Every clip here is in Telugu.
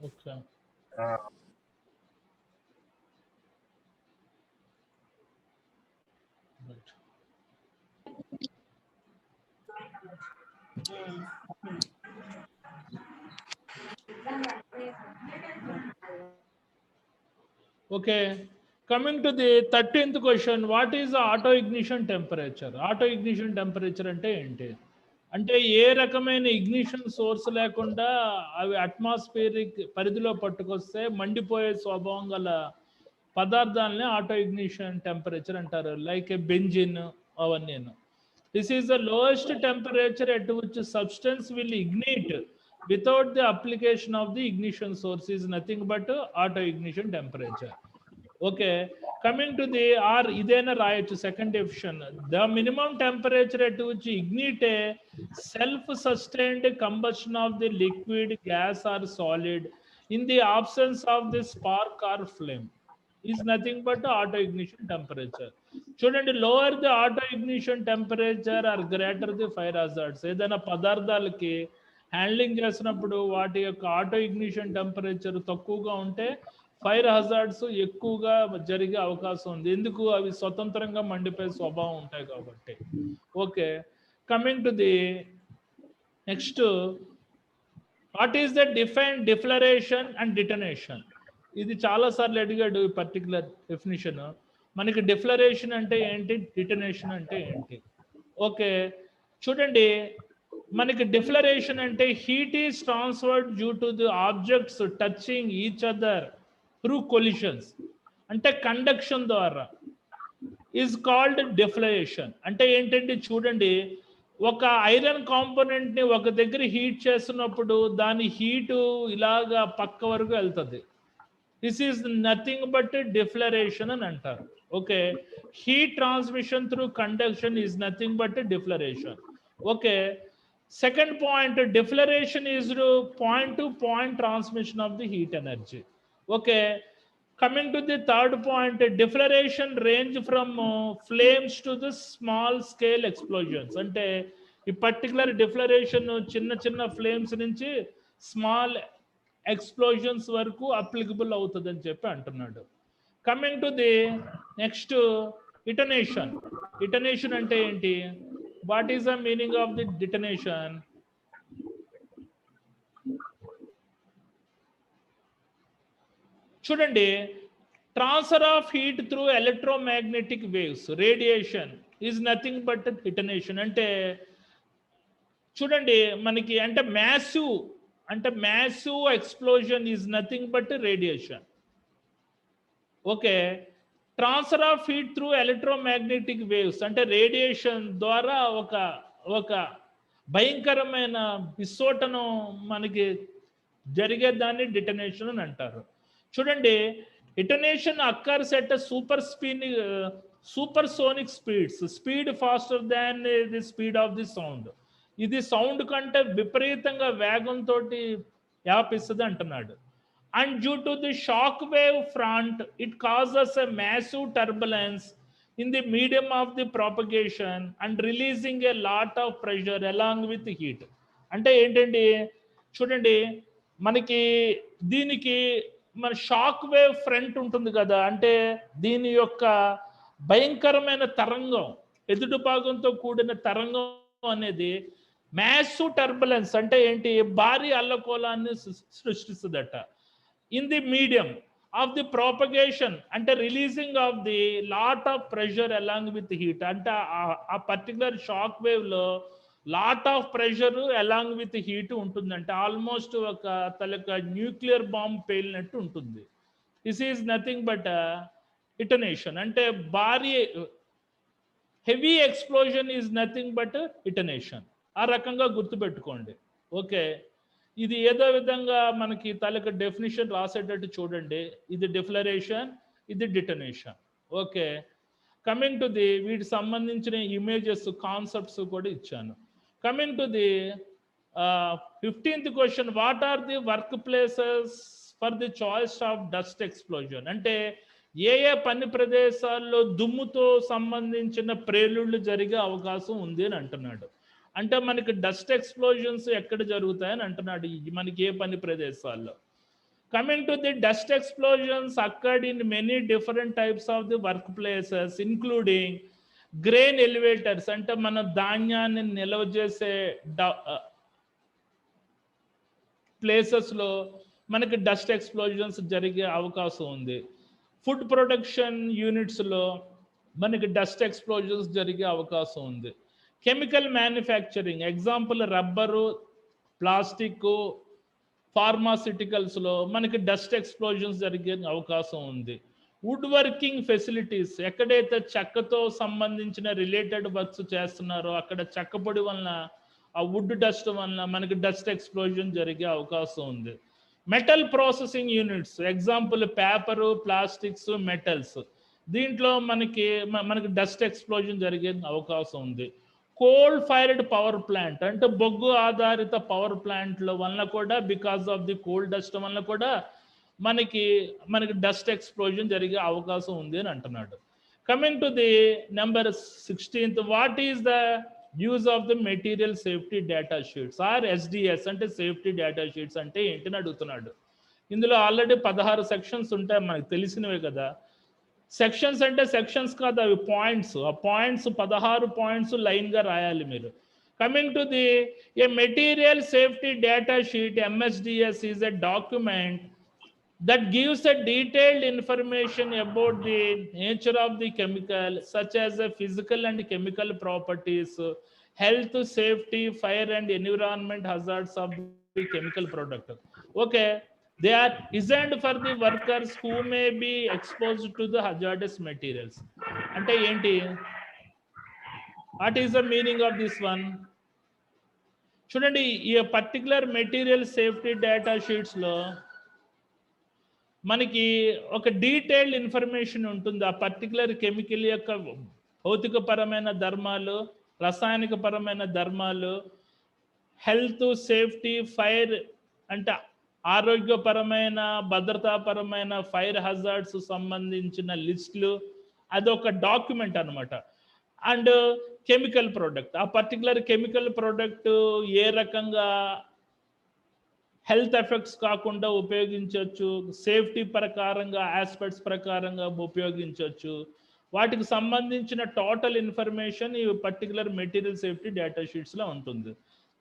Okay. Right. Okay. Coming to the 13th question, what is the auto ignition temperature? Auto ignition temperature అంటే ఏంటి? అంటే ఏ రకమైన ఇగ్నిషన్ సోర్స్ లేకుండా అవి అట్మాస్ఫియరిక్ పరిధిలో పట్టుకొస్తే మండిపోయే స్వభావం గల పదార్థాలని ఆటో ఇగ్నిషన్ టెంపరేచర్ అంటారు. లైక్ ఏ బెంజిన్ అవన్నీ. This is the lowest temperature at which substance will ignite without the application of the ignition source is nothing but auto ignition temperature. Okay, coming to the or idena rayachu second definition, the minimum temperature at which ignite a self sustained combustion of the liquid, gas or solid in the absence of the spark or flame is nothing but auto ignition temperature. చూడండి, lower the auto ignition temperature or greater the fire hazards. ఏదైనా పదార్థాలకి హ్యాండ్లింగ్ చేసినప్పుడు వాటి యొక్క ఆటో ఇగ్నిషన్ టెంపరేచర్ తక్కువగా ఉంటే ఫైర్ హజార్డ్స్ ఎక్కువగా జరిగే అవకాశం ఉంది. ఎందుకు? అవి స్వతంత్రంగా మండిపోయే స్వభావం ఉంటాయి కాబట్టి. Okay, coming to the next, what is the deflagration and detonation? ఇది చాలాసార్లు అడిగాడు ఈ పర్టికులర్ డెఫినిషన్. మనకి డిఫ్లరేషన్ అంటే ఏంటి, డిటనేషన్ అంటే ఏంటి? ఓకే, చూడండి, మనకి డిఫ్లరేషన్ అంటే heat is transferred due to the objects touching each other through collisions, అంటే కండక్షన్ ద్వారా, ఈజ్ కాల్డ్ డిఫ్లరేషన్. అంటే ఏంటంటే చూడండి, ఒక ఐరన్ కాంపోనెంట్ని ఒక దగ్గర హీట్ చేస్తున్నప్పుడు దాని హీటు ఇలాగా పక్క వరకు వెళ్తుంది. This is nothing but deflagration అని అంటారు. Okay, heat transmission through conduction is nothing but deflagration. Okay, second point, deflation is point to point transmission of the heat energy. Okay, coming to the third point, deflation range from flames to the small scale explosions. అంటే ఈ పర్టికులర్ డిఫ్లరేషన్ చిన్న చిన్న ఫ్లేమ్స్ నుంచి స్మాల్ ఎక్స్ప్లోజన్స్ వరకు అప్లికబుల్ అవుతుందని చెప్పి అంటున్నాడు. Coming to the next, detonation. Detonation అంటే ఏంటి? What is the meaning of the detonation? చూడండి, transfer of heat through electromagnetic waves, radiation is nothing but detonation. అంటే చూడండి, మనకి అంటే massive explosion is nothing but radiation. Okay, transfer of heat through electromagnetic waves అంటే రేడియేషన్ ద్వారా ఒక భయంకరమైన విస్ఫోటనం మనకి జరిగేదాన్ని డిటనేషన్ అని అంటారు. చూడండి, detonation occurs at supersonic speeds, speed faster than the speed of the sound. ఇది సౌండ్ కంటే విపరీతంగా వేగంతో వ్యాపిస్తుంది అంటున్నాడు. And due to the shock wave front, it causes a massive turbulence in the medium of the propagation and releasing a lot of pressure along with the heat. అంటే ఏంటండి, చూడండి, మనకి దీనికి మన షాక్ వేవ్ ఫ్రంట్ ఉంటుంది కదా, అంటే దీని యొక్క భయంకరమైన తరంగం, ఎదుటి భాగంతో కూడిన తరంగం అనేది మ్యాసివ్ టర్బులెన్స్ అంటే ఏంటి, భారీ అల్లకోలాన్ని సృష్టిస్తుందట. In the medium of the propagation అంటే releasing of the lot of pressure along with heat. అంటే ఆ పర్టికులర్ షాక్ వేవ్ లో lot of pressure along with heat ఉంటుందంటే ఆల్మోస్ట్ ఒక తలక న్యూక్లియర్ బాంబ్ పేలినట్టు ఉంటుంది. This is nothing but detonation. అంటే భారీ heavy explosion is nothing but detonation. ఆ రకంగా గుర్తుపెట్టుకోండి. ఓకే, ఇది ఏదో విధంగా మనకి తలక డెఫినిషన్ రాసేటట్టు చూడండి. ఇది డిఫ్లరేషన్, ఇది detonation. Okay, coming to the వీటికి సంబంధించిన ఇమేజెస్, కాన్సెప్ట్స్ కూడా ఇచ్చాను. Coming to the 15th question, what are the work places for the choice of dust explosion? అంటే ఏ పని ప్రదేశాల్లో దుమ్ముతో సంబంధించిన ప్రేలుళ్ళు జరిగే అవకాశం ఉంది అని అంటున్నాడు. అంటే మనకి డస్ట్ ఎక్స్ప్లోజన్స్ ఎక్కడ జరుగుతాయని అంటున్నాడు, మనకి ఏ పని ప్రదేశాల్లో. Coming to the dust explosions occurred in many different types of the workplaces, including grain elevators, అంటే మన ధాన్యాన్ని నిల్వ చేసే ప్లేసెస్లో మనకి డస్ట్ ఎక్స్ప్లోజన్స్ జరిగే అవకాశం ఉంది. ఫుడ్ ప్రొడక్షన్ యూనిట్స్లో మనకి డస్ట్ ఎక్స్ప్లోజన్స్ జరిగే అవకాశం ఉంది. Chemical manufacturing example rubber, plastic, ఫార్మాసిటికల్స్లో మనకి డస్ట్ ఎక్స్ప్లోజన్స్ జరిగే అవకాశం ఉంది. వుడ్ వర్కింగ్ ఫెసిలిటీస్, ఎక్కడైతే చెక్కతో సంబంధించిన రిలేటెడ్ వర్క్స్ చేస్తున్నారో అక్కడ చెక్క పొడి వలన, ఆ వుడ్ డస్ట్ వలన మనకి డస్ట్ ఎక్స్ప్లోజన్ జరిగే అవకాశం ఉంది. Metal processing units example paper, plastics, metals, దీంట్లో మనకి డస్ట్ ఎక్స్ప్లోజన్ జరిగే అవకాశం ఉంది. కోల్ ఫైర్డ్ పవర్ ప్లాంట్ అంటే బొగ్గు ఆధారిత పవర్ ప్లాంట్ల వలన కూడా because of the coal dust వలన కూడా మనకి డస్ట్ ఎక్స్ప్లోజన్ జరిగే అవకాశం ఉంది అని అంటున్నాడు. Coming to the number 16th, what is the use of the material safety data sheets or SDS అంటే సేఫ్టీ డేటా షీట్స్ అంటే ఏంటని అడుగుతున్నాడు. ఇందులో ఆల్రెడీ 16 సెక్షన్స్ ఉంటాయి, మనకు తెలిసినవే కదా. సెక్షన్స్ అంటే సెక్షన్స్ కాదు, అవి పాయింట్స్. ఆ పాయింట్స్ 16 పాయింట్స్ లైన్గా రాయాలి మీరు. Coming to the A material safety data sheet MSDS is a document that gives a detailed information about the nature of the chemical, such as the physical and chemical properties, health, safety, fire and environment hazards of the chemical product. Okay, they are designed for the workers who may be exposed to the hazardous materials. Ante enti, what is the meaning of this one? Chudandi, ee particular material safety data sheets lo మనకి ఒక డీటెయిల్డ్ ఇన్ఫర్మేషన్ ఉంటుంది. ఆ పర్టికులర్ కెమికల్ యొక్క భౌతికపరమైన ధర్మాలు, రసాయనిక పరమైన ధర్మాలు, హెల్త్, సేఫ్టీ, ఫైర్ అంటే ఆరోగ్యపరమైన, భద్రతాపరమైన, ఫైర్ హజార్డ్స్ సంబంధించిన లిస్టులు, అదొక డాక్యుమెంట్ అనమాట. అండ్ కెమికల్ ప్రోడక్ట్, ఆ పర్టికులర్ కెమికల్ ప్రోడక్ట్ ఏ రకంగా హెల్త్ ఎఫెక్ట్స్ కాకుండా ఉపయోగించవచ్చు, సేఫ్టీ ప్రకారంగా ఆస్పెక్ట్స్ ప్రకారంగా ఉపయోగించవచ్చు, వాటికి సంబంధించిన టోటల్ ఇన్ఫర్మేషన్ ఈ పర్టికులర్ మెటీరియల్ సేఫ్టీ డేటా షీట్స్లో ఉంటుంది.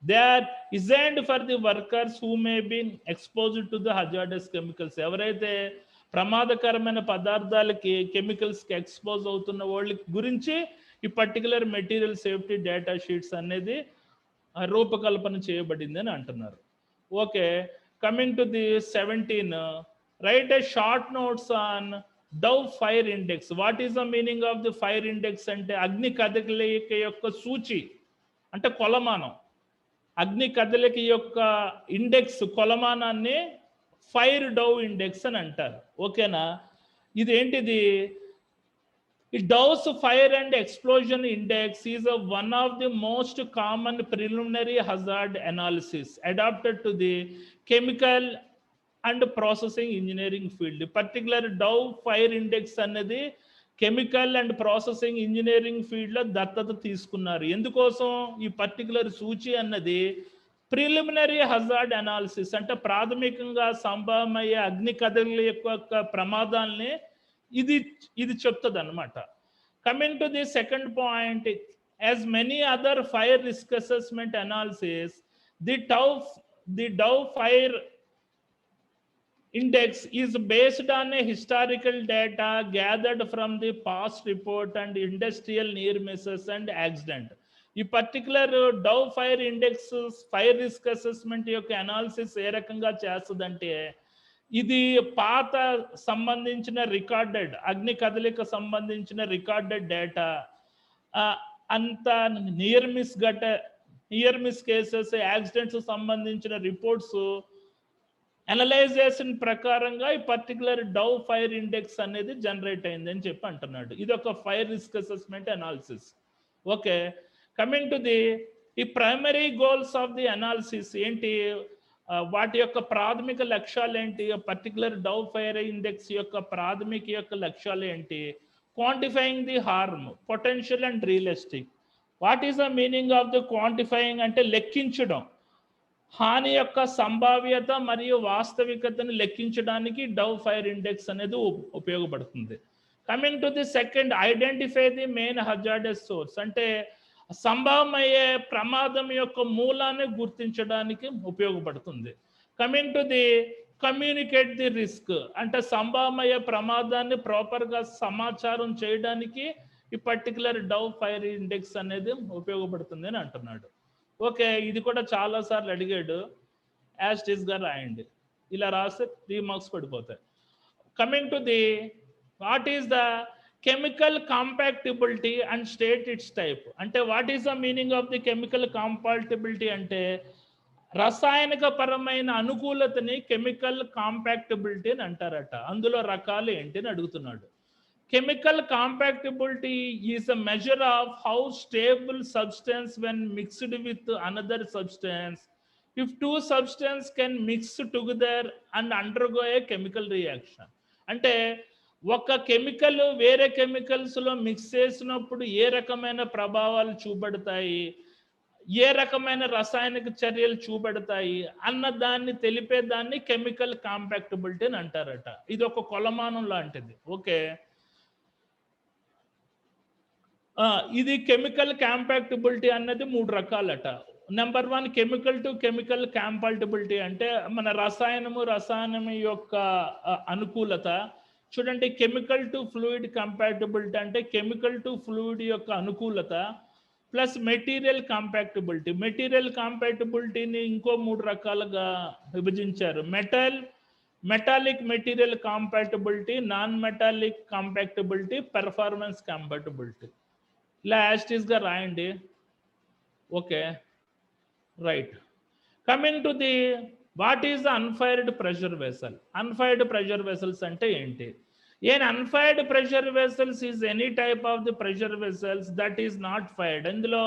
They are designed for the workers who may be exposed to the hazardous chemicals. ఎవరైతే ప్రమాదకరమైన పదార్థాలకి, కెమికల్స్కి ఎక్స్పోజ్ అవుతున్న వాళ్ళ గురించి ఈ particular material safety data sheets అనేది రూపకల్పన చేయబడింది అని అంటున్నారు. Okay, coming to the 17, write a short notes on Dow fire index. What is the meaning of the fire index? అంటే అగ్ని కదలిక యొక్క సూచి అంటే కొలమానం. అగ్ని కదలిక యొక్క ఇండెక్స్, కొలమానాన్ని ఫైర్ డౌ ఇండెక్స్ అని అంటారు. ఓకేనా, ఇదేంటిది? Dow's fire and explosion index is one of the most common preliminary hazard analysis adapted to the chemical and processing engineering field. Particular Dow fire index అనేది కెమికల్ అండ్ ప్రాసెసింగ్ ఇంజనీరింగ్ ఫీల్డ్లో దత్తత తీసుకున్నారు. ఎందుకోసం? ఈ పర్టికులర్ సూచి అన్నది ప్రిలిమినరీ హజార్డ్ అనాలిసిస్ అంటే ప్రాథమికంగా సంభవమయ్యే అగ్ని కదలిక యొక్క ప్రమాదాలని ఇది చెప్తుంది అనమాట. Coming to the second point, as many other fire risk assessment analysis, the Dow fire index is based on a historical data gathered from the past report and industrial near misses and accident. ఈ particular Dow fire index fire risk assessment యొక్క అనాలిసిస్ ఏ రకంగా చేస్తుందంటే, ఇది పాత సంబంధించిన రికార్డెడ్ అగ్ని కదలిక సంబంధించిన రికార్డెడ్ డేటా అంత నియర్ మిస్ కేసెస్, యాక్సిడెంట్స్ సంబంధించిన రిపోర్ట్స్ అనలైజేషన్ ప్రకారంగా ఈ పర్టికులర్ డౌ ఫైర్ ఇండెక్స్ అనేది జనరేట్ అయింది అని చెప్పి అంటున్నాడు. ఇది ఒక fire risk assessment analysis. Okay, coming to the ఈ primary goals of the analysis ఏంటి, వాటి యొక్క ప్రాథమిక లక్ష్యాలు ఏంటి, పర్టికులర్ డౌ ఫైర్ ఇండెక్స్ యొక్క ప్రాథమిక లక్ష్యాలు ఏంటి? Quantifying the harm, potential and realistic. What is the meaning of the quantifying అంటే లెక్కించడం. హాని యొక్క సంభావ్యత మరియు వాస్తవికతను లెక్కించడానికి డవ్ ఫైర్ ఇండెక్స్ అనేది ఉపయోగపడుతుంది. Coming to the second, identify the main hazardous source, అంటే సంభవమయ్యే ప్రమాదం యొక్క మూలాన్ని గుర్తించడానికి ఉపయోగపడుతుంది. Coming to the communicate the risk, అంటే సంభవమయ్యే ప్రమాదాన్ని ప్రాపర్గా సమాచారం చేయడానికి ఈ పర్టికులర్ డవ్ ఫైర్ ఇండెక్స్ అనేది ఉపయోగపడుతుంది అని అంటున్నాడు. ఓకే, ఇది కూడా చాలాసార్లు అడిగాడు. యాజ్ ఇట్ ఈస్గా రాయండి. ఇలా రాస్తే 3 మార్క్స్ పడిపోతాయి. Coming to the what is the chemical compatibility and state its type, అంటే what is the meaning of the chemical compatibility అంటే రసాయనిక పరమైన అనుకూలతని కెమికల్ కాంపాక్టిబిలిటీ అని అంటారట. అందులో రకాలు ఏంటి అని అడుగుతున్నాడు. Chemical compatibility is a measure of how stable substance when mixed with another substance if 2 substance can mix together and undergo a chemical reaction, అంటే ఒక కెమికల్ వేరే కెమికల్స్లో మిక్స్ చేసినప్పుడు ఏ రకమైన ప్రభావాలు చూపెడతాయి, ఏ రకమైన రసాయనిక చర్యలు చూపెడతాయి అన్న దాన్ని తెలిపేదాన్ని కెమికల్ కాంపాక్టిబిలిటీ అని అంటారట. ఇది ఒక కొలమానం లాంటిది. ఓకే, ఇది కెమికల్ కాంపాక్టిబిలిటీ అన్నది 3 రకాలట. Number 1 chemical to chemical compatibility, అంటే మన రసాయనం యొక్క అనుకూలత. చూడండి, కెమికల్ టు ఫ్లూయిడ్ కంపాటిబిలిటీ అంటే కెమికల్ టు ఫ్లూయిడ్ యొక్క అనుకూలత ప్లస్ మెటీరియల్ కాంపాక్టిబిలిటీ. మెటీరియల్ కాంపాక్టిబిలిటీని ఇంకో 3 రకాలుగా విభజించారు. Metallic material compatibility, non metallic compatibility, performance compatibility. ఇలా యాస్టీస్గా రాయండి. Okay, right. Coming to the what is the unfired pressure vessel. Unfired pressure vessels అంటే ఏంటి? An unfired pressure vessels is any type of the pressure vessels that is not fired. ఇందులో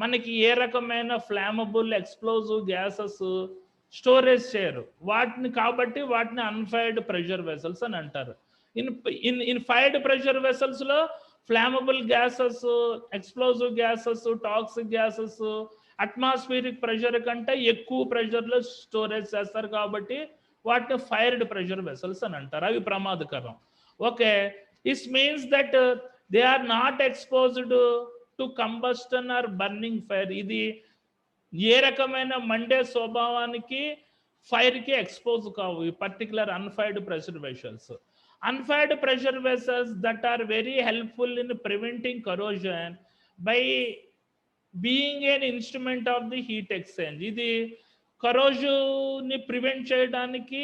మనకి ఏ రకమైన ఫ్లామబుల్ ఎక్స్ప్లోజివ్ గ్యాసెస్ స్టోరేజ్ చేయరు కాబట్టి వాటిని అన్ఫైర్డ్ ప్రెషర్ వెసల్స్ అని అంటారు. ఇన్ ఫైర్డ్ ప్రెషర్ వెసల్స్ లో flammable gases, explosive gases, toxic gases atmospheric pressure కంటే ఎక్కువ ప్రెషర్లో స్టోరేజ్ చేస్తారు కాబట్టి వాటిని ఫైర్డ్ ప్రెషర్ వెసల్స్ అని అంటారు. అవి ప్రమాదకరం. Okay, this means that they are not exposed to combustion or burning fire. ఇది ఏ రకమైన మండే స్వభావానికి ఫైర్కి ఎక్స్పోజ్ కావు ఈ particular unfired pressure vessels. Unfired pressure vessels that are very helpful in preventing corrosion by being an instrument of the heat exchange. ఇది కరోజన్ని ప్రివెంట్ చేయడానికి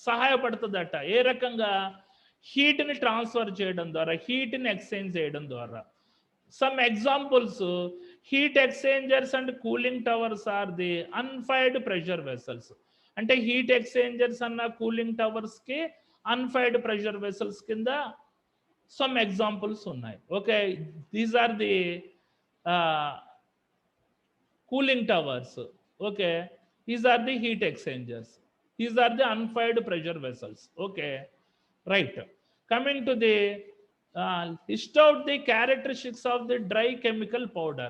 సహాయపడుతుందట. ఏ రకంగా? హీట్ని ట్రాన్స్ఫర్ చేయడం ద్వారా, హీట్ని ఎక్స్చేంజ్ చేయడం ద్వారా. Some examples, heat exchangers and cooling towers are the unfired pressure vessels. అంటే హీట్ ఎక్స్చేంజర్స్ అన్న కూలింగ్ టవర్స్కి అన్ఫైర్డ్ ప్రెషర్ వెసల్స్ కింద సమ్ ఎగ్జాంపుల్స్ ఉన్నాయి. Okay, these are the cooling towers. Okay, these are the heat exchangers. These are the unfired pressure vessels. Okay, right. Coming to the list out the characteristics of the dry chemical powder.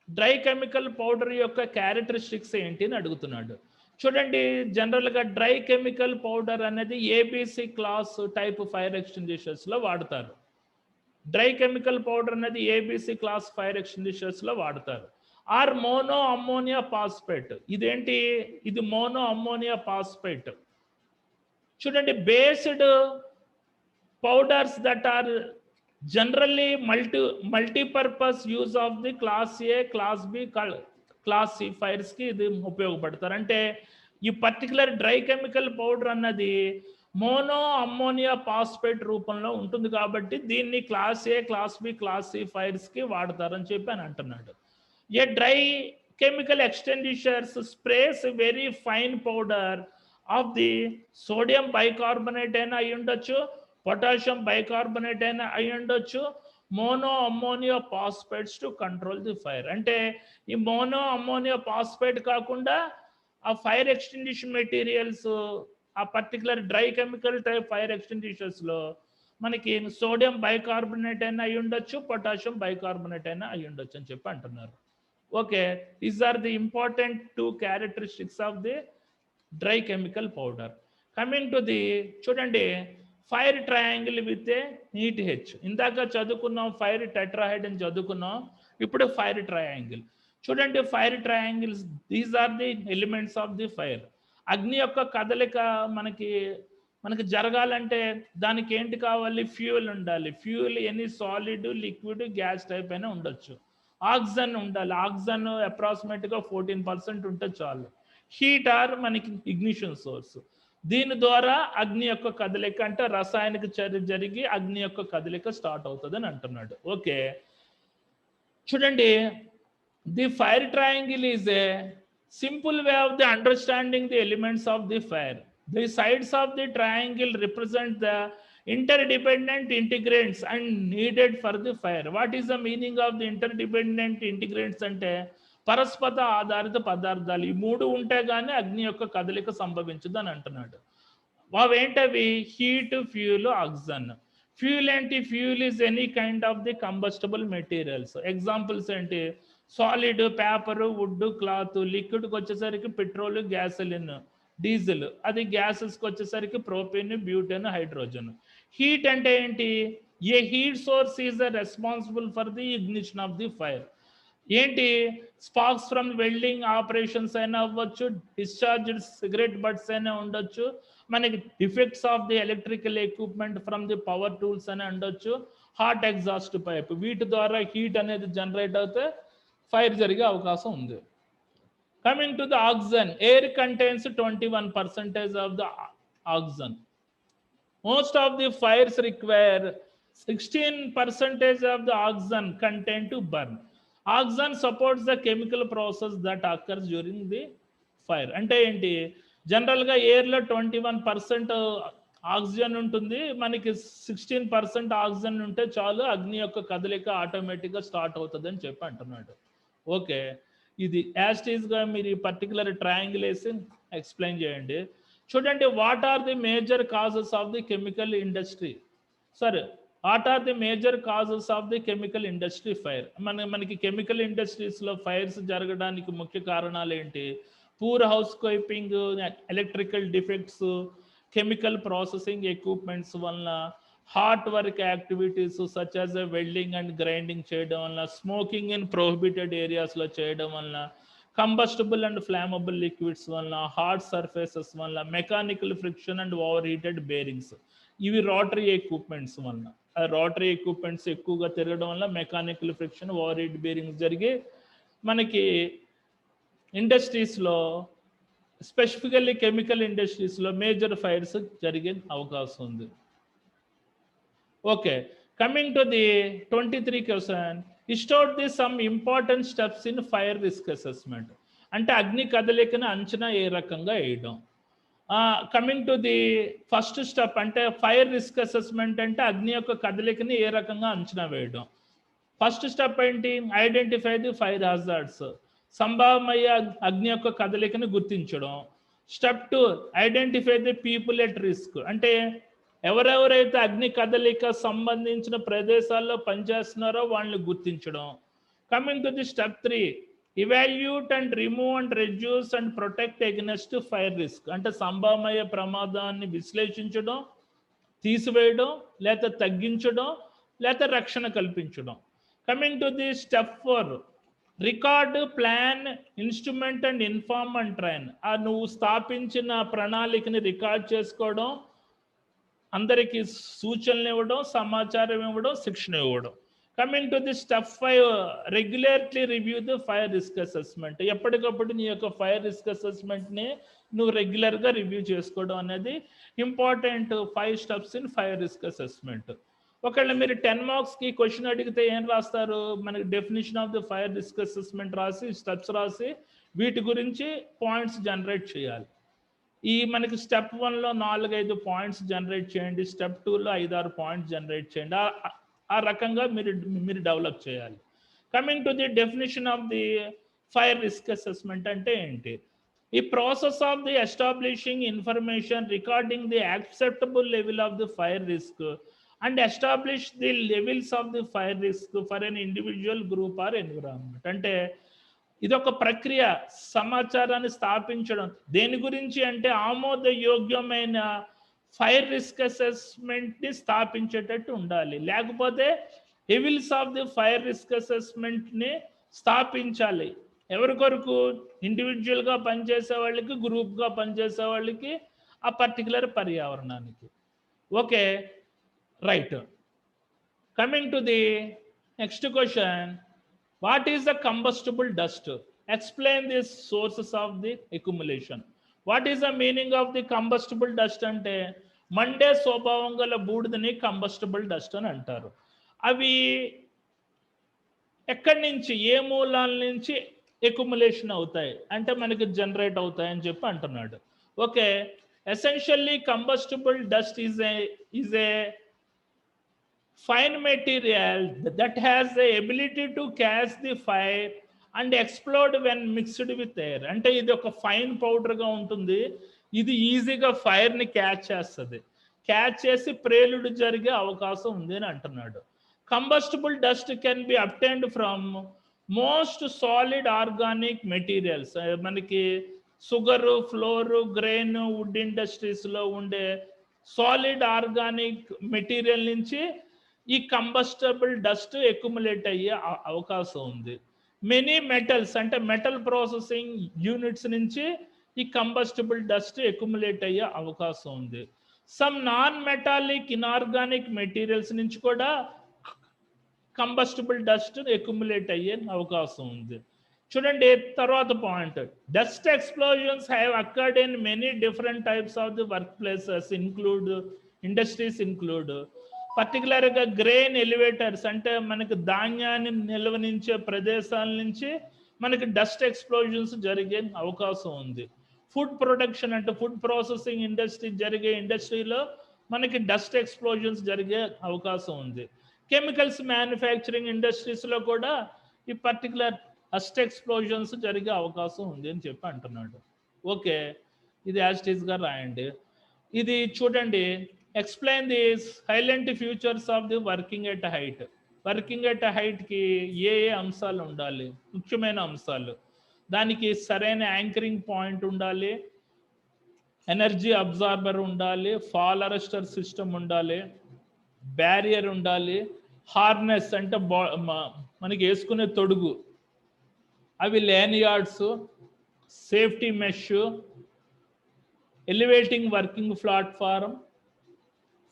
Dry chemical powder యొక్క క్యారెక్టరిస్టిక్స్ ఏంటి అని అడుగుతున్నాడు. చూడండి, జనరల్గా డ్రై కెమికల్ పౌడర్ అనేది ఏబిసి క్లాస్ టైప్ ఫైర్ ఎక్స్టింగ్విషర్స్లో వాడతారు. డ్రై కెమికల్ పౌడర్ అనేది ఏబిసి క్లాస్ ఫైర్ ఎక్స్టింగ్విషర్స్లో వాడతారు. Or mono ammonia phosphate. ఇదేంటి? ఇది మోనో అమ్మోనియా పాస్పేట్. చూడండి, based powders that are generally multipurpose use of the class A, class B, class C ఫైర్స్కి ఇది ఉపయోగపడతారు. అంటే ఈ పర్టికులర్ డ్రై కెమికల్ పౌడర్ అన్నది మోనో అమ్మోనియా పాస్పేట్ రూపంలో ఉంటుంది కాబట్టి దీన్ని class A, class B, class C ఫైర్స్కి వాడతారని చెప్పి అని అంటున్నాడు. A dry chemical extinguishers sprays a very fine powder of the sodium bicarbonate అయినా అయి ఉండొచ్చు, పొటాషియం బైకార్బోనేట్ అయినా అయి ఉండొచ్చు, mono ammonia phosphates to control the fire. అంటే ఈ మోనో అమ్మోనియా పాస్పేట్ కాకుండా ఆ ఫైర్ ఎక్స్టింగ్విషన్ మెటీరియల్స్, ఆ particular dry chemical type fire ఎక్స్టింగ్విషర్స్లో మనకి సోడియం బైకార్బోనేట్ అయినా అయి ఉండొచ్చు, పొటాషియం బైకార్బోనేట్ అయినా అయి ఉండొచ్చు అని చెప్పి అంటున్నారు. Okay, these are the important two characteristics of the dry chemical powder. Coming to the చూడండి, fire triangle with a neat H. ఇందాక చదువుకున్నాం ఫైర్ టెట్రాహెడ్ అని చదువుకున్నాం, ఇప్పుడు ఫైర్ ట్రయాంగిల్. చూడండి, fire triangles, these are the elements of the fire. అగ్ని యొక్క కదలిక మనకి జరగాలంటే దానికి ఏంటి కావాలి? ఫ్యూయల్ ఉండాలి. Fuel any solid, liquid, gas type అయినా ఉండొచ్చు. ఆక్సిజన్ ఉండాలి. ఆక్సిజన్ అప్రాక్సిమేట్గా 14% ఉంటే చాలు. హీట్ ఆర్ మనకి ఇగ్నిషన్ సోర్స్. దీని ద్వారా అగ్ని యొక్క కదలిక, అంటే రసాయనిక చర్య జరిగి అగ్ని యొక్క కదలిక స్టార్ట్ అవుతుంది అని అంటున్నాడు. ఓకే, చూడండి, the fire triangle is a simple way of the understanding the elements of the fire. The sides of the triangle represent the interdependent integrants and needed for the fire. What is the meaning of the interdependent integrants? అంటే పరస్పర ఆధారిత పదార్థాలు. ఈ మూడు ఉంటే గానీ అగ్ని యొక్క కదలిక సంభవించదు అని అంటున్నాడు. అవేంటవి? Heat, fuel, oxygen. ఫ్యూయల్ ఏంటి? Fuel is any kind of the combustible materials. Examples ఏంటి? Solid, paper, wood, cloth. లిక్విడ్కి వచ్చేసరికి పెట్రోల్, గ్యాసోలిన్, డీజిల్. అది గ్యాసెస్కి వచ్చేసరికి ప్రోపేన్, బ్యూటేన్, హైడ్రోజన్. హీట్ అంటే ఏంటి? ఏ heat source is responsible for the ignition of the fire. ఏంటి? స్పార్క్స్ ఫ్రమ్ వెల్డింగ్ ఆపరేషన్స్ అయినా అవ్వచ్చు, డిశ్చార్జ్డ్ సిగరెట్ బట్స్ అయినా ఉండొచ్చు, మనకి defects of the electrical equipment from the power tools అయినా ఉండొచ్చు, హాట్ ఎగ్జాస్ట్ పైప్. వీటి ద్వారా హీట్ అనేది జనరేట్ అవుతే ఫైర్ జరిగే అవకాశం ఉంది. Coming to the oxygen, air contains 21% of the oxygen. Most of the fires require 16% of the oxygen content to burn. Oxygen supports the chemical process that occurs during the fire. అంటే ఏంటి? జనరల్గా ఎయిర్లో 21% ఆక్సిజన్ ఉంటుంది, మనకి 16% ఆక్సిజన్ ఉంటే చాలు, అగ్ని యొక్క కదలిక ఆటోమేటిక్గా స్టార్ట్ అవుతుంది అని చెప్పి అంటున్నాడు. ఓకే, ఇది యాస్టీస్గా మీరు ఈ పర్టికులర్ ట్రయాంగిల్ వేసి ఎక్స్ప్లెయిన్ చేయండి. చూడండి, what are the major causes of the chemical industry? సరే, what are the major causes of the chemical industry fire? మనకి కెమికల్ ఇండస్ట్రీస్లో ఫైర్స్ జరగడానికి ముఖ్య కారణాలు ఏంటి? Poor housekeeping, electrical defects, chemical processing equipments వలన, hot work activities such as welding and grinding చేయడం వలన, స్మోకింగ్ ఇన్ ప్రొహిబిటెడ్ ఏరియాస్లో చేయడం వలన, కంబస్టబుల్ అండ్ ఫ్లామబుల్ లిక్విడ్స్ వలన, హార్డ్ సర్ఫేసెస్ వలన, mechanical friction and over heated bearings. ఇవి రోటరీ ఎక్విప్మెంట్స్ వలన. రోటరీ ఎక్విప్మెంట్స్ ఎక్కువగా తిరగడం వల్ల mechanical friction, over heat bearings జరిగి మనకి ఇండస్ట్రీస్లో, స్పెసిఫికల్లీ కెమికల్ ఇండస్ట్రీస్లో మేజర్ ఫైర్స్ జరిగే అవకాశం ఉంది. Okay, coming to the 23 question, list out the some important steps in fire risk assessment. అంటే అగ్ని కదలికను అంచనా ఏ రకంగా వేయడం. Coming to the first step, అంటే ఫైర్ రిస్క్ అసెస్మెంట్ అంటే అగ్ని యొక్క కదలికని ఏ రకంగా అంచనా వేయడం. ఫస్ట్ స్టెప్ ఏంటి? Identify the fire hazards. సంభావ్య అగ్ని యొక్క కదలికను గుర్తించడం. Step 2, identify the people at risk. అంటే ఎవరెవరైతే అగ్ని కదలిక సంబంధించిన ప్రదేశాల్లో పనిచేస్తున్నారో వాళ్ళని గుర్తించడం. Coming to the step 3, evaluate and remove and reduce and protect against fire risk. అంటే సంభావ్య ప్రమాదాన్ని విశ్లేషించడం, తీసివేయడం, లేదా తగ్గించడం, లేదా రక్షణ కల్పించడం. Coming to the step 4, record, plan, instrument and inform and train. నువ్వు స్థాపించిన ప్రణాళికని రికార్డ్ చేసుకోవడం, అందరికీ సూచనలు ఇవ్వడం, సమాచారం ఇవ్వడం, శిక్షణ ఇవ్వడం. Coming to the step 5, regularly review the fire risk assessment. ఎప్పటికప్పుడు నీ యొక్క ఫైర్ రిస్క్ అసెస్మెంట్ని నువ్వు రెగ్యులర్గా రివ్యూ చేసుకోవడం అనేది important 5 steps in fire risk assessment. ఒకవేళ మీరు 10 మార్క్స్కి క్వశ్చన్ అడిగితే ఏం రాస్తారు? మనకి definition of the fire risk assessment రాసి, స్టెప్స్ రాసి, వీటి గురించి పాయింట్స్ జనరేట్ చేయాలి. ఈ మనకి స్టెప్ 1లో 4-5 పాయింట్స్ జనరేట్ చేయండి, స్టెప్ 2లో 5-6 పాయింట్స్ జనరేట్ చేయండి. ఆ రకంగా మీరు డెవలప్ చేయాలి. Coming to the definition of the fire risk assessment అంటే ఏంటి? ఈ process of the establishing information recording the acceptable level of the fire risk and establish the levels of the fire risk for an individual, group or environment. అంటే ఇది ఒక ప్రక్రియ, సమాచారాన్ని స్థాపించడం. దేని గురించి అంటే ఆమోదయోగ్యమైన ఫైర్ రిస్క్ అసెస్మెంట్ని స్థాపించేటట్టు ఉండాలి. లేకపోతే evils of the fire risk అసెస్మెంట్ని స్థాపించాలి. ఎవరి కొరకు? ఇండివిజువల్గా పనిచేసే వాళ్ళకి, గ్రూప్గా పనిచేసే వాళ్ళకి, ఆ పర్టికులర్ పర్యావరణానికి. Okay, right. Coming to the next question, what is the combustible dust? Explain the sources of the accumulation. What is the meaning of the combustible dust? అంటే మండే స్వభావం గల బూడిదని కంబస్టిబుల్ డస్ట్ అని అంటారు. అవి ఎక్కడి నుంచి, ఏ మూలాల నుంచి ఎక్యుములేషన్ అవుతాయి అంటే మనకి జనరేట్ అవుతాయి అని చెప్పి అంటున్నాడు. Okay, essentially combustible dust is a fine material that has the ability to catch the fire and explode when mixed with air. అంటే ఇది ఒక ఫైన్ పౌడర్గా ఉంటుంది, ఇది ఈజీగా ఫైర్ని క్యాచ్ చేస్తుంది, క్యాచ్ చేసి ప్రేలుడు జరిగే అవకాశం ఉంది అని అంటున్నాడు. Combustible dust can be obtained from most solid organic materials. మనకి షుగరు, ఫ్లోరు, గ్రెయిన్, వుడ్ ఇండస్ట్రీస్లో ఉండే సాలిడ్ ఆర్గానిక్ మెటీరియల్ నుంచి ఈ కంబస్టబుల్ డస్ట్ ఎక్యుములేట్ అయ్యే అవకాశం ఉంది. మెనీ మెటల్స్ అంటే మెటల్ ప్రాసెసింగ్ యూనిట్స్ నుంచి ఈ కంబస్టబుల్ డస్ట్ ఎక్యుములేట్ అయ్యే అవకాశం ఉంది. Some non metallic inorganic materials నుంచి కూడా కంబస్టబుల్ డస్ట్ ఎక్యుములేట్ అయ్యే అవకాశం ఉంది. చూడండి తర్వాత point, dust explosions have occurred in many different types of the work places industries include పర్టికులర్గా గ్రెయిన్ ఎలివేటర్స్ అంటే మనకి ధాన్యాన్ని నిల్వనించే ప్రదేశాల నుంచి మనకి డస్ట్ ఎక్స్ప్లోజన్స్ జరిగే అవకాశం ఉంది. ఫుడ్ ప్రొడక్షన్ అంటే ఫుడ్ ప్రాసెసింగ్ ఇండస్ట్రీ జరిగే ఇండస్ట్రీలో మనకి డస్ట్ ఎక్స్ప్లోజన్స్ జరిగే అవకాశం ఉంది. కెమికల్స్ మ్యానుఫ్యాక్చరింగ్ ఇండస్ట్రీస్లో కూడా ఈ పర్టికులర్ డస్ట్ ఎక్స్ప్లోజన్స్ జరిగే అవకాశం ఉంది అని చెప్పి అంటున్నాడు. ఓకే, ఇది యాస్టీస్గా రాయండి. ఇది చూడండి, explain the salient features of the working at height. Working at హైట్కి ఏ అంశాలు ఉండాలి? ముఖ్యమైన అంశాలు, దానికి సరైన యాంకరింగ్ పాయింట్ ఉండాలి, ఎనర్జీ అబ్జార్బర్ ఉండాలి, ఫాల్ అరెస్టర్ సిస్టమ్ ఉండాలి, బ్యారియర్ ఉండాలి, హార్నెస్ అంటే మనకి వేసుకునే తొడుగు, అవి lanyards, safety mesh, elevating working platform,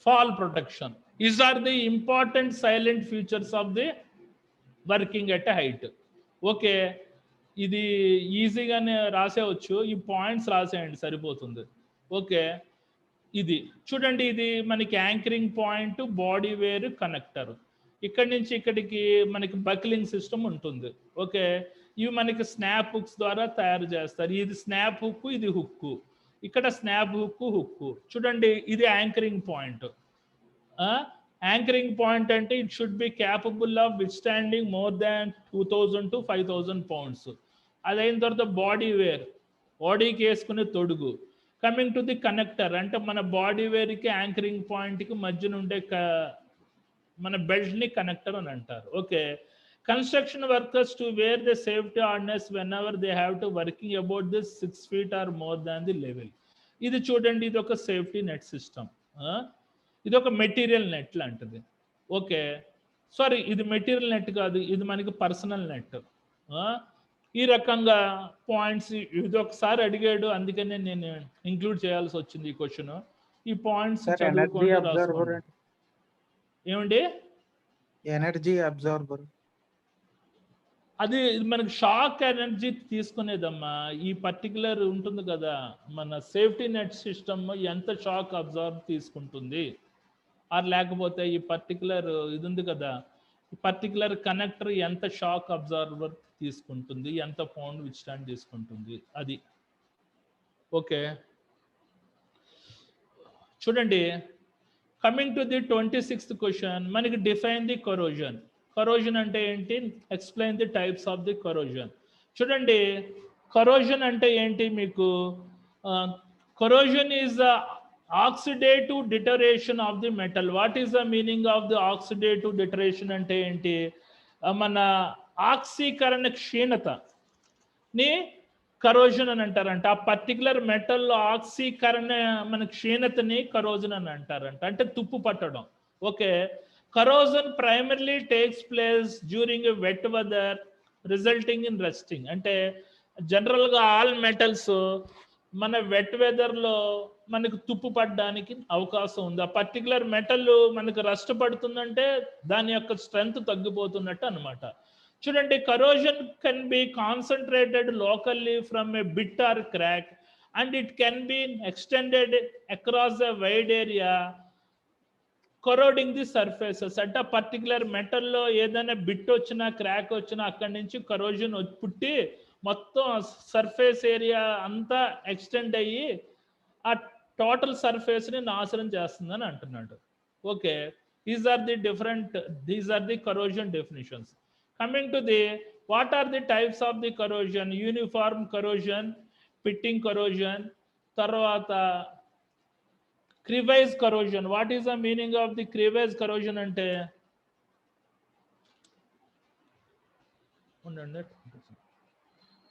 fall protection. These are the important silent features of the working at a height. Okay, ఇది ఈజీగానే రాసేవచ్చు, ఈ పాయింట్స్ రాసేయండి సరిపోతుంది. ఓకే, ఇది చూడండి, ఇది మనకి anchoring point, body wear, connector. ఇక్కడి నుంచి ఇక్కడికి మనకి బక్లింగ్ సిస్టమ్ ఉంటుంది. ఓకే, ఇవి మనకి స్నాప్ హుక్స్ ద్వారా తయారు చేస్తారు. ఇది స్నాప్ హుక్, ఇది హుక్, ఇక్కడ స్నాప్ హుక్. చూడండి, ఇది యాంకరింగ్ పాయింట్. యాంకరింగ్ పాయింట్ అంటే it should be capable of withstanding more than 2000 to 5000 pounds. అదైన తర్వాత బాడీ వేర్, బాడీకి వేసుకునే తొడుగు. కమింగ్ టు ది కనెక్టర్ అంటే మన బాడీ వేర్కి యాంకరింగ్ పాయింట్కి మధ్యన ఉండే మన బెల్ట్ని కనెక్టర్ అని అంటారు. Okay, construction workers to wear the safety harness whenever they have to working about this 6 feet or more than the level. ఇది చూడండి, ఇది ఒక సేఫ్టీ నెట్ సిస్టమ్, ఇది ఒక మెటీరియల్ నెట్ లాంటిది. ఓకే, సారీ, ఇది మెటీరియల్ నెట్ కాదు, ఇది మనకి పర్సనల్ నెట్. ఈ రకంగా పాయింట్స్ ఇది ఒకసారి అడిగాడు, అందుకనే నేను ఇంక్లూడ్ చేయాల్సి వచ్చింది ఈ క్వశ్చన్. ఈ పాయింట్స్ ఏమండి? ఎనర్జీ అబ్జార్బర్ అది మనకి షాక్ ఎనర్జీ తీసుకునేదమ్మా. ఈ పర్టికులర్ ఉంటుంది కదా మన సేఫ్టీ నెట్ సిస్టమ్, ఎంత షాక్ అబ్జార్బ్ తీసుకుంటుంది, ఆర్ లేకపోతే ఈ పర్టికులర్ ఇది ఉంది కదా, ఈ పర్టికులర్ కనెక్టర్ ఎంత షాక్ అబ్జార్బర్ తీసుకుంటుంది, ఎంత పౌండ్ విత్స్టాండ్ తీసుకుంటుంది, అది. ఓకే, చూడండి, coming to the 26th question, మనకి డిఫైన్ ది కరోజన్. కరోజన్ అంటే ఏంటి? Explain the types of the corrosion. చూడండి, కరోజన్ అంటే ఏంటి మీకు? Corrosion is the oxidative deterioration of the metal. What is the meaning of the oxidative deterioration అంటే ఏంటి? మన ఆక్సీకరణ క్షీణత, ని కరోజన్ అని అంటారంట. ఆ పర్టికులర్ మెటల్ ఆక్సీకరణ మన క్షీణతని కరోజన్ అని అంటారంట, అంటే తుప్పు పట్టడం. Okay, corrosion primarily takes place during a wet weather resulting in rusting. అంటే జనరల్గా ఆల్ మెటల్స్ మన వెట్ వెదర్లో మనకు తుప్పు పడడానికి అవకాశం ఉంది. ఆ పర్టికులర్ మెటల్ మనకు రస్ట్ పడుతుందంటే దాని యొక్క స్ట్రెంగ్త్ తగ్గిపోతున్నట్టు అనమాట. చూడండి, corrosion can be concentrated locally from a pit or crack and it can be extended across a wide area corroding the surfaces. అంటే పర్టికులర్ మెటల్లో ఏదైనా బిట్ వచ్చినా క్రాక్ వచ్చినా అక్కడి నుంచి కరోజన్ పుట్టి మొత్తం సర్ఫేస్ ఏరియా అంతా ఎక్స్టెండ్ అయ్యి ఆ టోటల్ సర్ఫేస్ని నాశనం చేస్తుందని అంటున్నాడు. Okay, these are the corrosion definitions. Coming to the what are the types of the corrosion? Uniform corrosion, pitting corrosion, తర్వాత crevice corrosion. What is the meaning of the crevice corrosion అంటే ఉండండి,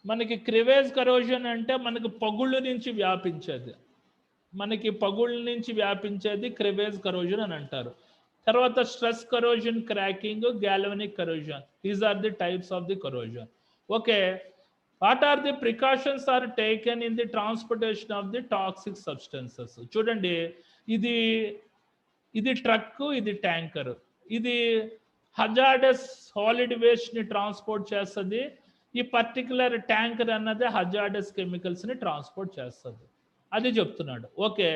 మనకి క్రివేజ్ కరోజన్ అంటే మనకి పగుళ్ళు నుంచి వ్యాపించేది, మనకి పగుళ్ళ నుంచి వ్యాపించేది క్రివేజ్ కరోజన్ అని అంటారు. తర్వాత stress corrosion, cracking, galvanic corrosion. These are the types of the corrosion. Okay, what are the precautions are taken in the transportation of the toxic substances? చూడండి, ఇది ట్రక్, ఇది ట్యాంకర్. ఇది హజార్డస్ సాలిడ్ వేస్ట్ ని ట్రాన్స్పోర్ట్ చేస్తుంది. ఈ పర్టికులర్ ట్యాంకర్ అన్నది హజార్డస్ కెమికల్స్ ని ట్రాన్స్పోర్ట్ చేస్తుంది, అది చెప్తున్నాడు. Okay,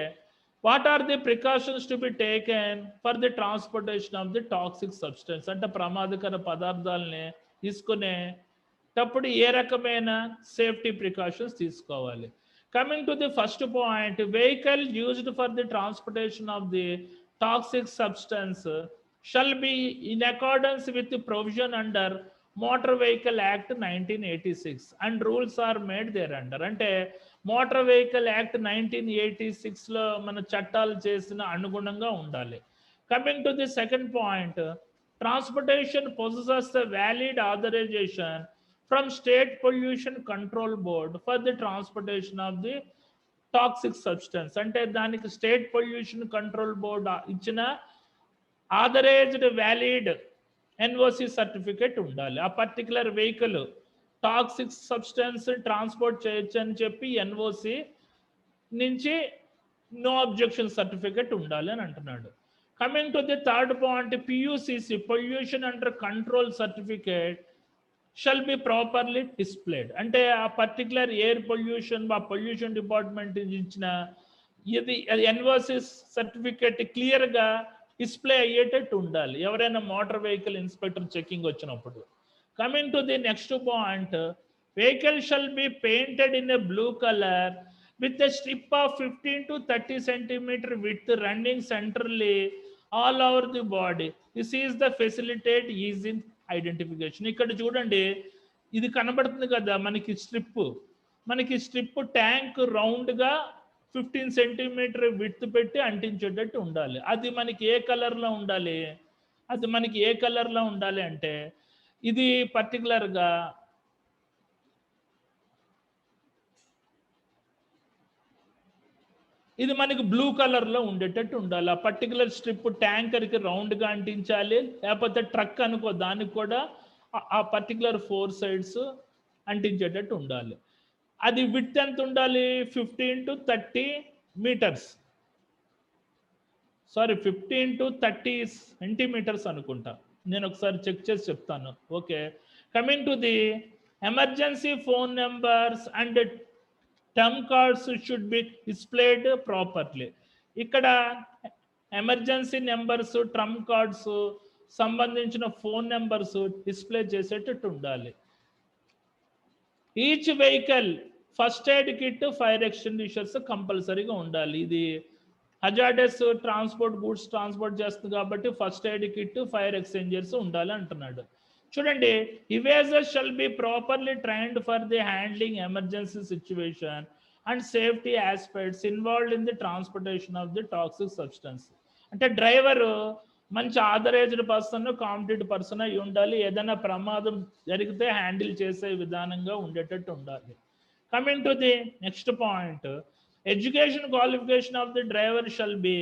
what are the precautions to be taken for the transportation of the toxic substance? అంటే ప్రమాదకర పదార్థాలని తీసుకునేటప్పుడు ఏ రకమైన సేఫ్టీ ప్రికాషన్స్ తీసుకోవాలి? Coming to the first point, vehicle used for the transportation of the toxic substance shall be in accordance with the provision under motor vehicle act 1986 and rules are made thereunder. అంటే మోటార్ వెహికల్ యాక్ట్ 1986లో మన చట్టాలు చేసిన అనుగుణంగా ఉండాలి. Coming to the second point, transportation possesses the valid authorisation from state pollution control board for the transportation of the toxic substance. అంటే దానికి స్టేట్ పొల్యూషన్ కంట్రోల్ బోర్డ్ ఇచ్చిన ఆథరైజ్డ్ వ్యాలిడ్ ఎన్ఓసి సర్టిఫికేట్ ఉండాలి. ఆ particular vehicle toxic substance transport చేయొచ్చు అని చెప్పి ఎన్ఓసి నుంచి నో అబ్జెక్షన్ సర్టిఫికేట్ ఉండాలి అని అంటున్నాడు. Coming to the third point, PUCC pollution under control certificate shall be properly displayed. అంటే ఆ పర్టికులర్ ఎయిర్ పొల్యూషన్ ఆ పొల్యూషన్ డిపార్ట్మెంట్ ఇచ్చిన ఇది ఎన్ఓసి సర్టిఫికేట్ క్లియర్గా డిస్ప్లే అయ్యేటట్టు ఉండాలి ఎవరైనా మోటార్ వెహికల్ ఇన్స్పెక్టర్ చెకింగ్ వచ్చినప్పుడు. Coming to the next point, vehicle shall be painted in a blue colour with a strip of 15 to 30 centimeter width running centrally all over the body. This is the facilitate is in identification. ఇక్కడ చూడండి, ఇది కనబడుతుంది కదా మనకి స్ట్రిప్ ట్యాంక్ రౌండ్గా 15 సెంటీమీటర్ విడ్త్ పెట్టి అంటించేటట్టు ఉండాలి. అది మనకి ఏ కలర్లో ఉండాలి అంటే ఇది పర్టికులర్గా ఇది మనకి బ్లూ కలర్లో ఉండేటట్టు ఉండాలి. ఆ పర్టికులర్ స్ట్రిప్ ట్యాంకర్కి రౌండ్గా అంటించాలి, లేకపోతే ట్రక్ అనుకో దానికి కూడా ఆ పర్టికులర్ 4 sides అంటించేటట్టు ఉండాలి. అది విడ్త్ ఎంత ఉండాలి? 15 to 30 meters. 15 to 30 centimeters అనుకుంటా, నేను ఒకసారి చెక్ చేసి చెప్తాను. Okay, coming to the emergency phone numbers and TREM cards should be displayed properly. ఇక్కడ ఎమర్జెన్సీ నెంబర్స్, టర్మ్ కార్డ్స్ సంబంధించిన ఫోన్ నెంబర్స్ డిస్ప్లే చేసేటట్టు ఉండాలి. Each vehicle first aid kit, fire extinguishers కంపల్సరీగా ఉండాలి. ఇది హజార్డస్ ట్రాన్స్పోర్ట్ గూడ్స్ ట్రాన్స్పోర్ట్ చేస్తుంది కాబట్టి first aid kit, fire extinguishers ఉండాలి అంటున్నాడు. చూడండి, ఇవేజర్స్ shall be properly trained for the handling emergency situation and safety aspects involved in the transportation of the toxic substance. అంటే డ్రైవరు మంచి ఆథరైజ్డ్ పర్సన్, కాంపిటెంట్ పర్సన్ అయి ఉండాలి. ఏదైనా ప్రమాదం జరిగితే హ్యాండిల్ చేసే విధానంగా ఉండేటట్టు ఉండాలి. Coming to the next point, education qualification of the driver shall be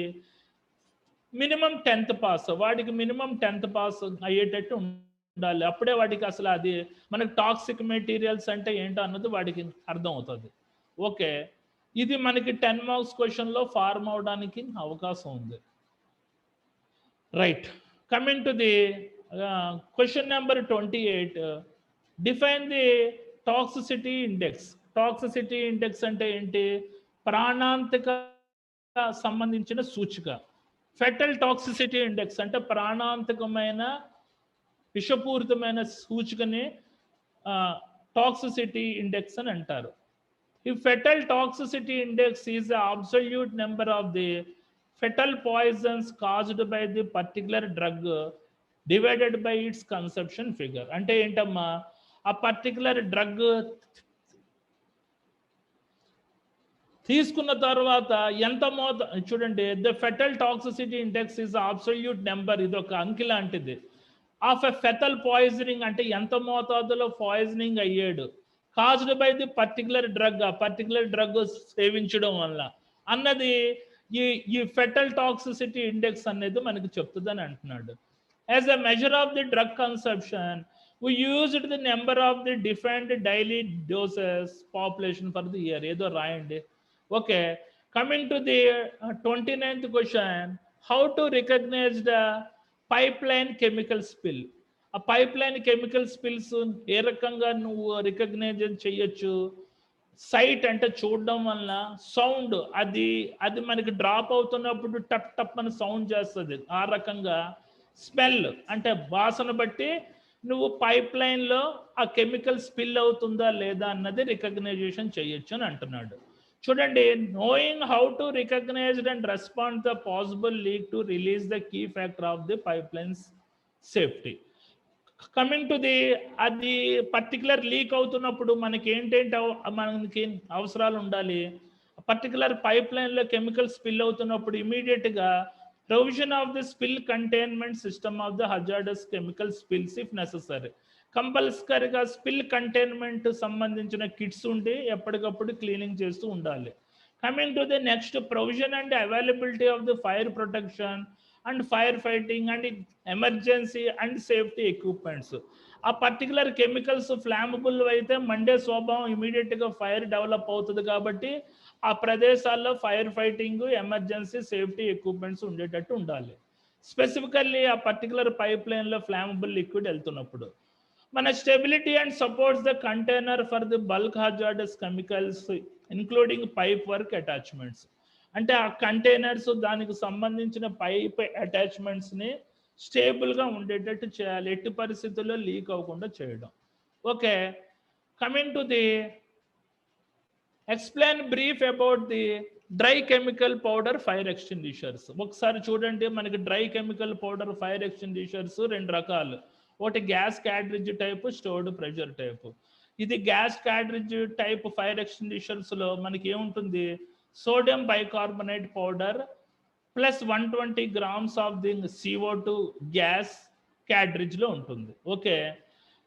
minimum 10th pass. వాడికి మినిమం 10th పాస్ అయ్యేటట్టు ఉండాలి. అప్పుడే వాడికి అసలు అది మనకి టాక్సిక్ మెటీరియల్స్ అంటే ఏంటో అన్నది వాడికి అర్థం అవుతుంది. ఓకే, ఇది మనకి 10 మార్క్స్ క్వశ్చన్లో ఫార్మ్ అవడానికి అవకాశం ఉంది. Right, coming to the question number 28, define the toxicity index. Toxicity index అంటే ఏంటి? ప్రాణాంతక సంబంధించిన సూచిక. ఫెటల్ టాక్సిసిటీ ఇండెక్స్ అంటే ప్రాణాంతకమైన విషపూరితమైన సూచికని టాక్సిసిటీ ఇండెక్స్ అని అంటారు. ఈ fetal toxicity index is the absolute number of the fetal poisons caused by the particular drug divided by its consumption figure. అంటే ఏంటమ్మా, ఆ పర్టికులర్ డ్రగ్ తీసుకున్న తర్వాత ఎంత చూడండి, the fetal toxicity index is absolute number, ఇది ఒక అంకి లాంటిది, ఆఫ్ ఎ ఫెటల్ పాయిజనింగ్ అంటే ఎంత మోతాదులో పాయిజనింగ్ అయ్యాడు, caused by the particular drug, ఆ పర్టికులర్ డ్రగ్ సేవించడం వల్ల అన్నది ఈ ఫెటల్ టాక్సిసిటీ ఇండెక్స్ అనేది మనకి చెప్తుందని అంటున్నాడు. As a measure of the drug consumption we used the number of the defined daily doses population for the year. ఏదో రాయండి. Okay, coming to the 29th question, how to recognise the pipeline chemical spill. ఆ పైప్లైన్ కెమికల్ స్పిల్స్ ఏ రకంగా నువ్వు రికగ్నైజ్ చేయొచ్చు? సైట్ అంటే చూడడం వల్ల, సౌండ్ అది మనకి డ్రాప్ అవుతున్నప్పుడు టప్ టప్ అని సౌండ్ చేస్తుంది, ఆ రకంగా స్మెల్ అంటే వాసన బట్టి నువ్వు పైప్ లైన్లో ఆ కెమికల్ స్పిల్ అవుతుందా లేదా అన్నది రికగ్నైజేషన్ చేయొచ్చు అని అంటున్నాడు. చూడండి, knowing how to recognise and respond the possible leak to release the key factor of the pipe lines safety. Coming to the, అది పర్టికులర్ లీక్ అవుతున్నప్పుడు మనకి మనకి అవసరాలు ఉండాలి. పర్టికులర్ పైప్ లైన్లో కెమికల్ స్పిల్ అవుతున్నప్పుడు ఇమీడియట్గా provision of the spill containment system of the hazardous chemical spills if necessary. కంపల్సరీగా స్పిల్ కంటైన్మెంట్ సంబంధించిన కిట్స్ ఉండి ఎప్పటికప్పుడు క్లీనింగ్ చేస్తూ ఉండాలి. Coming to the next, provision and availability of the fire protection and fire fighting and emergency and safety equipments. ఆ పర్టికులర్ కెమికల్స్ ఫ్లామబుల్ అయితే మండే స్వభావం ఇమీడియట్గా ఫైర్ డెవలప్ అవుతుంది, కాబట్టి ఆ ప్రదేశాల్లో fire fighting, emergency, safety equipments ఉండేటట్టు ఉండాలి. స్పెసిఫికల్లీ ఆ పర్టికులర్ పైప్ లైన్లో ఫ్లామబుల్ లిక్విడ్ వెళ్తున్నప్పుడు మన stability and supports the container for the bulk hazardous chemicals including pipe work attachments. అంటే ఆ కంటైనర్స్, దానికి సంబంధించిన పైప్ అటాచ్మెంట్స్ని స్టేబుల్గా ఉండేటట్టు చేయాలి, ఎట్టి పరిస్థితుల్లో లీక్ అవ్వకుండా చేయడం. Okay, coming to the explain brief about the dry chemical powder fire extinguishers. ఒకసారి చూడండి, మనకి dry chemical powder fire extinguishers రెండు రకాలు. ఒకటి gas cartridge type, stored pressure type. ఇది గ్యాస్ క్యాట్రిడ్జ్ టైప్ ఫైర్ ఎక్స్టింగ్విషర్స్లో మనకి ఏముంటుంది, sodium bicarbonate powder plus 120 grams of the CO2 gas క్యాట్రిడ్జ్లో ఉంటుంది. ఓకే,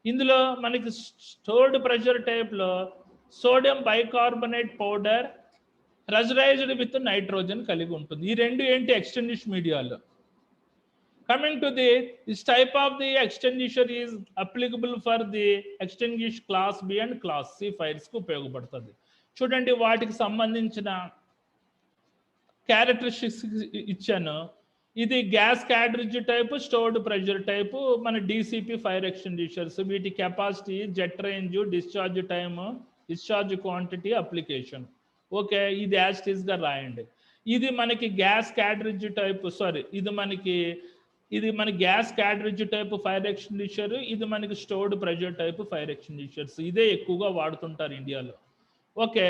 ఇందులో మనకి స్టోర్డ్ ప్రెషర్ టైప్లో sodium bicarbonate powder pressurised with nitrogen కలిగి ఉంటుంది. ఈ రెండు ఏంటి, ఎక్స్టింగ్విష్ మీడియాలో. Coming to this type of the extinguisher is applicable for the extinguish class B and class C ఫైర్స్కి ఉపయోగపడుతుంది. చూడండి, వాటికి సంబంధించిన క్యారెక్టరిస్టిక్స్ ఇచ్చాను. ఇది gas cartridge type, stored pressure type, మన DCP ఫైర్ ఎక్స్టింగ్విషర్స్. వీటి capacity, jet range, discharge time, discharge quantity, application. Okay, ఇది యాస్టీస్గా రాయండి. ఇది మనకి గ్యాస్ క్యాట్రిడ్జ్ టైపు, ఇది మన gas cartridge type fire extinguisher, ఇది మనకి stored pressure type fire extinguishers. ఇదే ఎక్కువగా వాడుతుంటారు ఇండియాలో. Okay,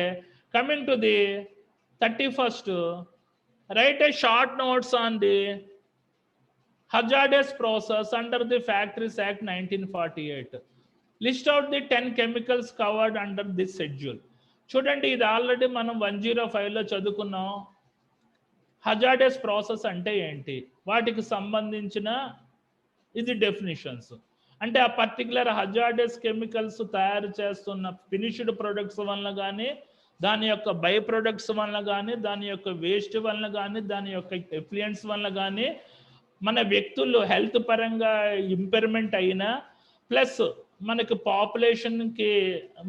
coming to the 31st, write a short notes on the hazardous process under the Factories Act 1948. List out the 10 chemicals covered under this schedule. చూడండి, ఇది ఆల్రెడీ మనం 105లో చదువుకున్నాం. హజార్డస్ ప్రాసెస్ అంటే ఏంటి, వాటికి సంబంధించిన ఇది డెఫినిషన్స్. అంటే ఆ పర్టికులర్ హజార్డస్ కెమికల్స్ తయారు చేస్తున్న ఫినిష్డ్ ప్రొడక్ట్స్ వలన కానీ, దాని యొక్క బై ప్రొడక్ట్స్ వలన కానీ, దాని యొక్క వేస్ట్ వలన కానీ, దాని యొక్క ఎఫ్లుయెంట్స్ వలన కానీ మన వ్యక్తులు హెల్త్ పరంగా ఇంపైర్మెంట్ అయినా, ప్లస్ మనకి పాపులేషన్కి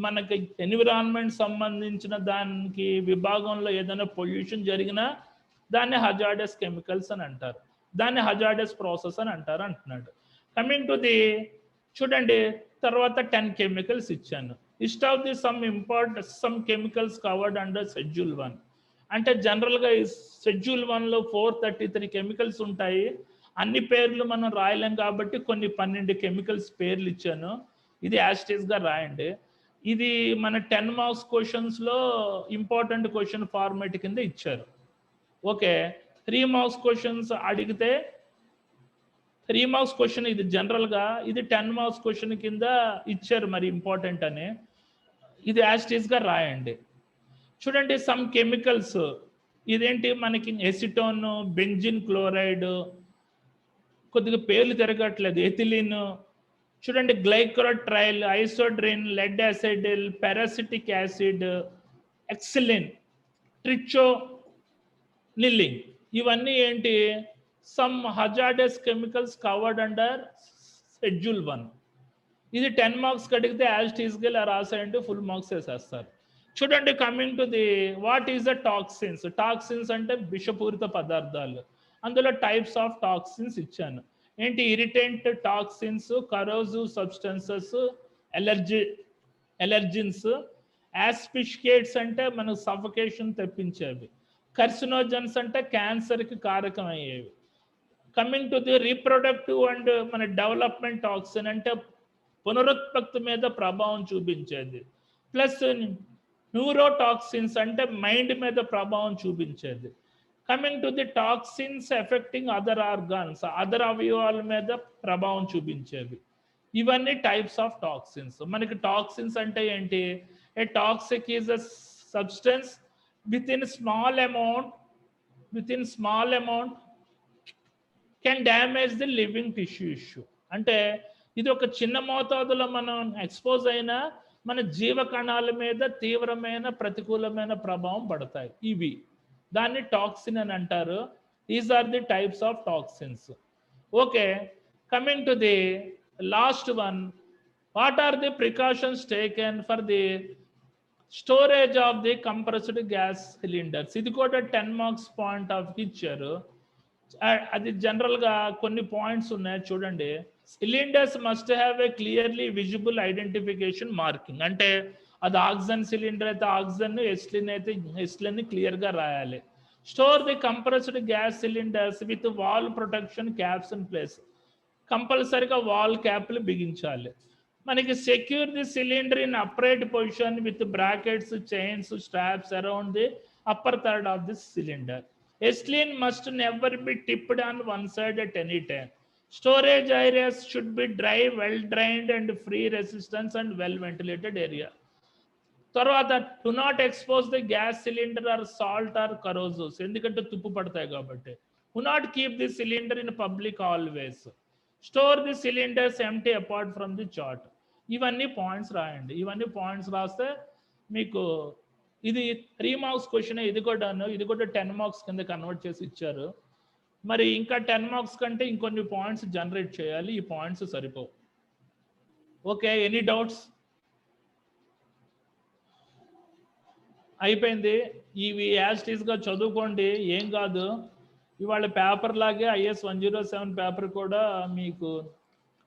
మనకి ఎన్విరాన్మెంట్ సంబంధించిన దానికి విభాగంలో ఏదైనా పొల్యూషన్ జరిగినా దాన్ని హజార్డస్ కెమికల్స్ అని అంటారు, దాన్ని హజార్డస్ ప్రాసెస్ అని అంటారు అంటున్నాడు. కమింగ్ టు ది చూడండి, తర్వాత 10 కెమికల్స్ ఇచ్చాను. List of the some chemicals covered under schedule 1. అంటే జనరల్గా ఈ షెడ్యూల్ 1లో 433 కెమికల్స్ ఉంటాయి. అన్ని పేర్లు మనం రాయలేం కాబట్టి కొన్ని 12 కెమికల్స్ పేర్లు ఇచ్చాను. ఇది యాస్టేజ్గా రాయండి. ఇది మన 10 మార్క్స్ క్వశ్చన్స్లో ఇంపార్టెంట్ క్వశ్చన్ ఫార్మాట్ కింద ఇచ్చారు. ఓకే, 3 మార్క్స్ క్వశ్చన్స్ అడిగితే 3 మార్క్స్ క్వశ్చన్ ఇది జనరల్గా, ఇది 10 మార్క్స్ క్వశ్చన్ కింద ఇచ్చారు మరి ఇంపార్టెంట్ అని. ఇది యాస్టేజ్గా రాయండి. చూడండి, సమ్ కెమికల్స్ ఇదేంటి మనకి ఎసిటోన్, బెంజిన్ క్లోరైడ్, కొద్దిగా పేర్లు తిరగట్లేదు, ఎథిలిన్, చూడండి గ్లైకోట్రైల్, ఐసోడ్రిన్, లెడ్ యాసిడిల్, పారాసిటిక్ యాసిడ్, ఎక్సిలిన్, ట్రిచోనిలిన్, ఇవన్నీ ఏంటి some hazardous chemicals covered under schedule 1. ఇది 10 మార్క్స్ అడిగితే యాస్టీస్గా ఇలా రాసేయండి, ఫుల్ మార్క్స్ వేసేస్తారు. చూడండి, coming to the what is the toxins. Toxins అంటే విషపూరిత పదార్థాలు. అందులో టైప్స్ ఆఫ్ టాక్సిన్స్ ఇచ్చాను. ఏంటి, irritant toxins, corrosive substances, allergens, asphyxiates అంటే మనకు సఫకేషన్ తెప్పించేవి, కర్సినోజన్స్ అంటే క్యాన్సర్కి కారకమయ్యేవి. Coming to the reproductive and మన డెవలప్మెంట్ టాక్సిన్ అంటే పునరుత్పత్తి మీద ప్రభావం చూపించేది, ప్లస్ న్యూరోటాక్సిన్స్ అంటే మైండ్ మీద ప్రభావం చూపించేది. Coming to the toxins affecting other organs, other అవయవాల మీద ప్రభావం చూపించేవి. ఇవన్నీ టైప్స్ ఆఫ్ టాక్సిన్స్. మనకి టాక్సిన్స్ అంటే ఏంటి, a toxic is a substance with small amount can damage the living tissue. అంటే ఇది ఒక చిన్న మోతాదులో మనం ఎక్స్పోజ్ అయినా మన జీవ కణాల మీద తీవ్రమైన ప్రతికూలమైన ప్రభావం పడతాయి. ఇవి దాన్ని టాక్సిన్ అని అంటారు. These are the types of toxins. Okay, coming to the last one, what are the precautions taken for the storage of the compressed gas cylinders. ఇది కూడా 10 మార్క్స్ పాయింట్ ఆఫ్ ఇచ్చారు. అది జనరల్గా కొన్ని పాయింట్స్ ఉన్నాయి చూడండి. Cylinders must have a clearly visible identification marking. అంటే అది ఆక్సిజన్ సిలిండర్ అయితే ఆక్సిజన్, ఎస్లిన్ అయితే ఎస్లిన్ క్లియర్గా రాయాలి. Store the compressed gas cylinders with wall protection caps in place. కంపల్సరీగా వాల్ క్యాప్లు బిగించాలి. మనకి secure the cylinder in upright position with brackets, chains, straps around the upper third of the cylinder. Ethylene must never be tipped on one side at any time. Storage areas should be dry, well drained and free resistance and well ventilated area. తర్వాత do not expose the gas cylinder or salt or corrosives. ఎందుకంటే తుప్పు పడతాయి కాబట్టి. Do not keep the cylinder in public always. Store the cylinders empty apart from the chart. ఇవన్నీ పాయింట్స్ రాయండి. ఇవన్నీ పాయింట్స్ రాస్తే మీకు ఇది 3 మార్క్స్ క్వశ్చన్. ఇది కూడా 10 మార్క్స్ కింద కన్వర్ట్ చేసి ఇచ్చారు. మరి ఇంకా 10 మార్క్స్ కంటే ఇంకొన్ని పాయింట్స్ జనరేట్ చేయాలి. ఈ పాయింట్స్ సరిపోవు. Okay, any doubts? అయిపోయింది. ఇవి యాస్టీస్గా చదువుకోండి, ఏం కాదు. ఇవాళ పేపర్ లాగే IS 107 పేపర్ కూడా మీకు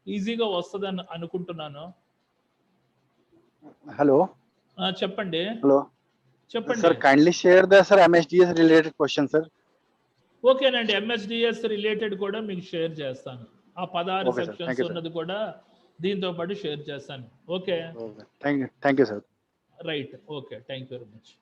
ఈజీగా వస్తుందని అనుకుంటున్నాను. హలో, చెప్పండి. హలో చెప్పండి sir, kindly share the sir MSDS related question sir. ఓకేనండి, MSDS రిలేటెడ్ కూడా మీకు షేర్ చేస్తాను. ఆ 16 సెక్షన్స్ ఉన్నది కూడా దీంతో పాటు షేర్ చేస్తాను. Okay, thank you sir. Right, okay, thank you very much.